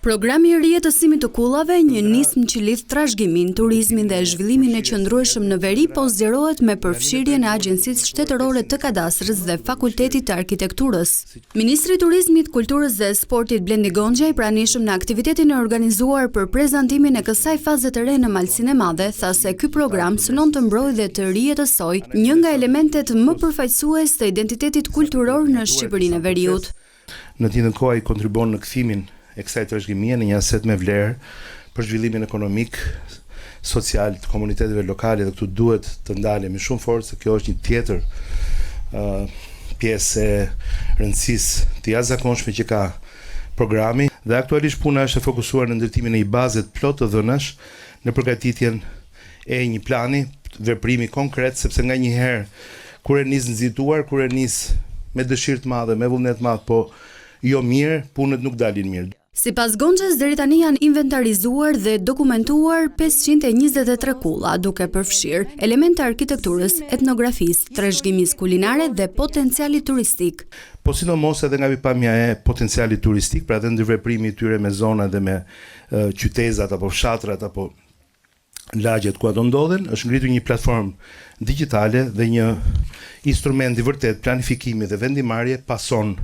Programi i rijetësimit të kullave, një nismë që lidh trashëgimin, turizmin dhe zhvillimin e qëndrueshëm në veri, po zgjerohet me përfshirjen e Agjencisë Shtetërore të Kadastrës dhe Fakultetit të Arkitekturës. Ministri i Turizmit, Kulturës dhe Sportit Blendi Gonxha, i pranishëm në aktivitetin e organizuar për prezantimin e kësaj faze të re në Malsinë e Madhe, tha se ky program synon të mbrojë dhe të rijetësoj një nga elementet më përfaqësues të identitetit kulturor në Shqipërinë e Veriut. Në të njëjtën kohë ai kontribuon në kthimin e kësaj trashëgimie në një aset me vlerë për zhvillimin ekonomik, social të komuniteteve lokale, dhe këtu duhet të ndalemi shumë fort se kjo është një tjetër pjesë e rëndësisë të jashtëzakonshme që ka programi, dhe aktualisht puna është e fokusuar në ndërtimin e një baze plot të dhënash në përgatitjen e një plani veprimi konkret, sepse nganjëherë kur e nis nxituar, kur e nis me dëshirë të madhe, me vullnet të madh, po jo mirë, punët nuk dalin mirë. Sipas Gonxhës, deri tani janë inventarizuar dhe dokumentuar 523 kulla, duke përfshirë elemente arkitekturës, etnografisë, trashëgimisë kulinare dhe potencialit turistik. Po sidomos edhe nga pikpamja e potencialit turistik, pra dhe ndërveprimi i tyre me zona dhe me qytetat apo fshatrat apo lagjet ku ato ndodhen, është ngritur një platformë digjitale dhe një instrument i vërtet planifikimi dhe vendimarrje pason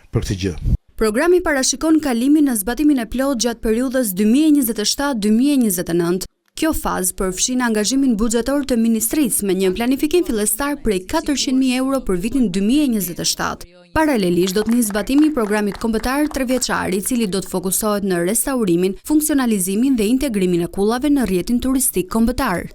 për këtë gjë. Programi parashikon kalimin në zbatimin e plot gjatë periudhës 2027-2029. Kjo fazë përfshin angazhimin buxhetor të ministrisë me një planifikim fillestar prej 400.000 euro për vitin 2027. Paralelisht do të nisë zbatimi i programit kombëtar 3 vjeçar, i cili do të fokusohet në restaurimin, funksionalizimin dhe integrimin e kullave në rrjetin turistik kombëtar.